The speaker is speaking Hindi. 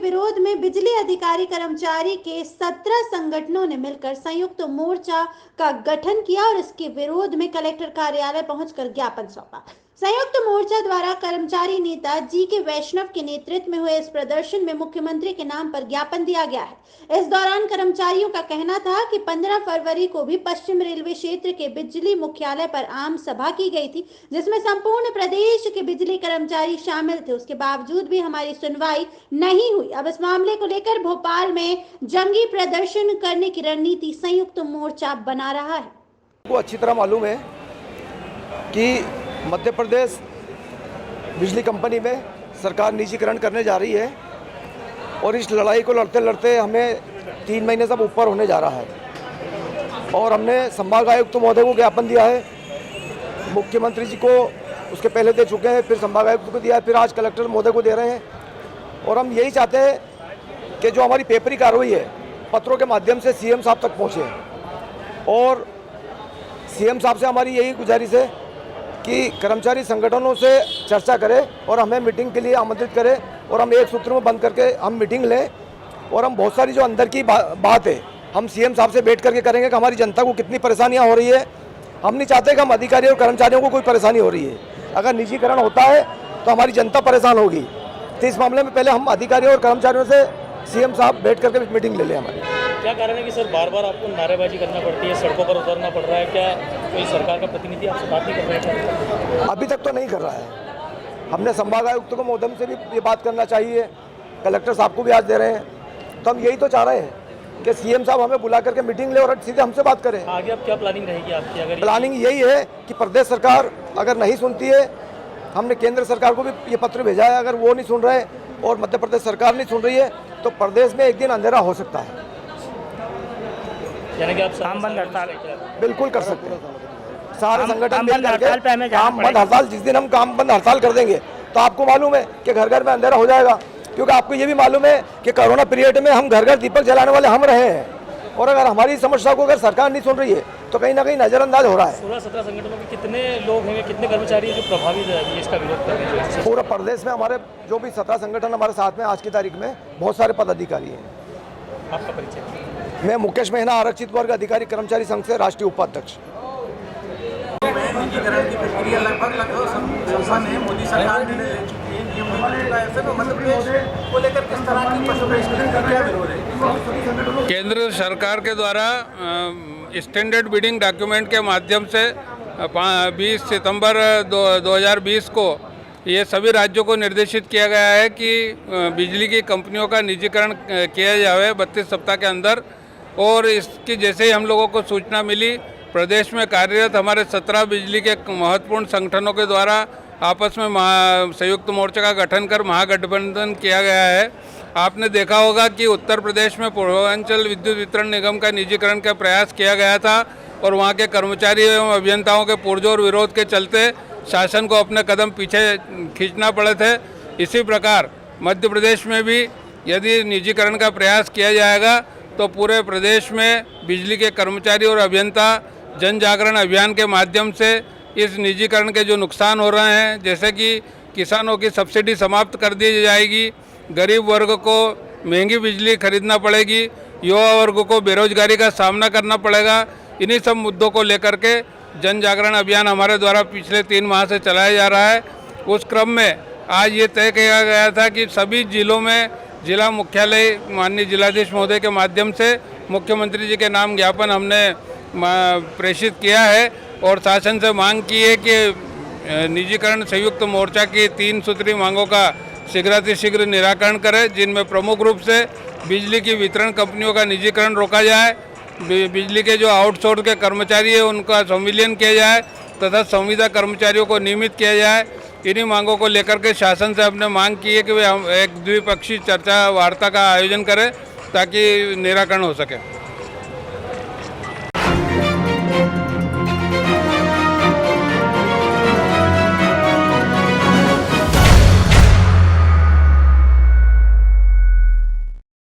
विरोध में बिजली अधिकारी कर्मचारी के 17 संगठनों ने मिलकर संयुक्त मोर्चा का गठन किया और इसके विरोध में कलेक्टर कार्यालय पहुंचकर ज्ञापन सौंपा। संयुक्त मोर्चा द्वारा कर्मचारी नेता जी के वैष्णव के नेतृत्व में हुए इस प्रदर्शन में मुख्यमंत्री के नाम पर ज्ञापन दिया गया है। इस दौरान कर्मचारियों का कहना था कि 15 फरवरी को भी पश्चिम रेलवे क्षेत्र के बिजली मुख्यालय पर आम सभा की गई थी, जिसमें संपूर्ण प्रदेश के बिजली कर्मचारी शामिल थे। उसके बावजूद भी हमारी सुनवाई नहीं हुई। अब इस मामले को लेकर भोपाल में जंगी प्रदर्शन करने की रणनीति संयुक्त मोर्चा बना रहा है। को अच्छी तरह मालूम है कि मध्य प्रदेश बिजली कंपनी में सरकार निजीकरण करने जा रही है और इस लड़ाई को लड़ते लड़ते हमें 3 महीने से ऊपर होने जा रहा है और हमने संभाग आयुक्त महोदय को ज्ञापन दिया है, मुख्यमंत्री जी को उसके पहले दे चुके हैं, फिर संभाग आयुक्त को दिया है, फिर आज कलेक्टर महोदय को दे रहे हैं। और हम यही चाहते हैं कि जो हमारी पेपरी कार्रवाई है पत्रों के माध्यम से सीएम साहब तक पहुँचे और सीएम साहब से हमारी यही गुजारिश है कि कर्मचारी संगठनों से चर्चा करें और हमें मीटिंग के लिए आमंत्रित करें और हम एक सूत्र में बंद करके हम मीटिंग लें और हम बहुत सारी जो अंदर की बात है हम सीएम साहब से बैठ करके करेंगे कि हमारी जनता को कितनी परेशानियां हो रही है। हम नहीं चाहते कि हम अधिकारी और कर्मचारियों को कोई परेशानी हो रही है। अगर निजीकरण होता है तो हमारी जनता परेशान होगी। तो इस मामले में पहले हम अधिकारियों और कर्मचारियों से सीएम साहब बैठ करके मीटिंग ले लें। हमारी क्या कारण है कि सर बार बार आपको नारेबाजी करना पड़ती है, सड़कों पर उतरना पड़ रहा है? क्या कोई सरकार का प्रतिनिधि आपसे बात नहीं कर रहा है? अभी तक तो नहीं कर रहा है। हमने संभाग आयुक्त को महोदय से भी ये बात करना चाहिए, कलेक्टर साहब को भी आज दे रहे हैं। तो हम यही तो चाह रहे हैं कि सीएम साहब हमें बुला करके मीटिंग ले और सीधे हमसे बात करें। आगे अब क्या प्लानिंग रहेगी आपकी? अगर प्लानिंग यही है कि प्रदेश सरकार अगर नहीं सुनती है, हमने केंद्र सरकार को भी ये पत्र भेजा है, अगर वो नहीं सुन रहे और मध्य प्रदेश सरकार नहीं सुन रही है तो प्रदेश में एक दिन अंधेरा हो सकता है। यानी कि आप काम बंद हड़ताल बिल्कुल कर सकते हैं। सारे संगठन काम बंद हड़ताल पे हमें जाना काम बंद पड़ेगा। हड़ताल, जिस दिन हम काम बंद हड़ताल कर देंगे तो आपको मालूम है कि घर घर में अंधेरा हो जाएगा, क्योंकि आपको ये भी मालूम है कि कोरोना पीरियड में हम घर घर दीपक जलाने वाले हम रहे हैं और अगर हमारी समस्या को अगर सरकार नहीं सुन रही है तो कहीं ना कहीं नजरअंदाज हो रहा है। 16-17 संगठनों के कितने लोग हैं, कितने कर्मचारी हैं जो प्रभावित है इसका विरोध कर रहे हैं? पूरा प्रदेश में हमारे जो भी 17 संगठन हमारे साथ में आज की तारीख में बहुत सारे पदाधिकारी हैं। आपका परिचय? मैं मुकेश महीना आरक्षित वर्ग अधिकारी कर्मचारी संघ से राष्ट्रीय उपाध्यक्ष। निजीकरण की प्रक्रिया लगभग संपन्न है। मोदी सरकार निर्णय ले चुकी है, नियम बन चुका है। ऐसे में मध्य प्रदेश को लेकर किस तरह की क्या विरोध है? केंद्र सरकार के द्वारा स्टैंडर्ड बिडिंग डॉक्यूमेंट के माध्यम से 20 सितंबर 2020 को ये सभी राज्यों को निर्देशित किया गया है कि बिजली की कंपनियों का निजीकरण किया जाए 32 सप्ताह के अंदर। और इसकी जैसे ही हम लोगों को सूचना मिली, प्रदेश में कार्यरत हमारे 17 बिजली के महत्वपूर्ण संगठनों के द्वारा आपस में संयुक्त मोर्चा का गठन कर महागठबंधन किया गया है। आपने देखा होगा कि उत्तर प्रदेश में पूर्वांचल विद्युत वितरण निगम का निजीकरण का प्रयास किया गया था और वहाँ के कर्मचारी एवं अभियंताओं के पुरजोर विरोध के चलते शासन को अपने कदम पीछे खींचना पड़े थे। इसी प्रकार मध्य प्रदेश में भी यदि निजीकरण का प्रयास किया जाएगा तो पूरे प्रदेश में बिजली के कर्मचारी और अभियंता जन जागरण अभियान के माध्यम से इस निजीकरण के जो नुकसान हो रहे हैं, जैसे कि किसानों की सब्सिडी समाप्त कर दी जाएगी, गरीब वर्ग को महंगी बिजली खरीदना पड़ेगी, युवा वर्ग को बेरोजगारी का सामना करना पड़ेगा, इन्हीं सब मुद्दों को लेकर के जन जागरण अभियान हमारे द्वारा पिछले 3 माह से चलाया जा रहा है। उस क्रम में आज ये तय किया गया था कि सभी जिलों में जिला मुख्यालय माननीय जिलाधीश महोदय के माध्यम से मुख्यमंत्री जी के नाम ज्ञापन हमने प्रेषित किया है और शासन से मांग की है कि निजीकरण संयुक्त मोर्चा की 3 सूत्री मांगों का शीघ्रातिशीघ्र निराकरण करे, जिनमें प्रमुख रूप से बिजली की वितरण कंपनियों का निजीकरण रोका जाए, बिजली के जो आउटसोर्स के कर्मचारी है उनका संविलियन किया जाए तथा संविदा कर्मचारियों को नियमित किया जाए। इन्हीं मांगों को लेकर के शासन से हमने मांग की है कि वे एक द्विपक्षीय चर्चा वार्ता का आयोजन करें ताकि निराकरण हो सके।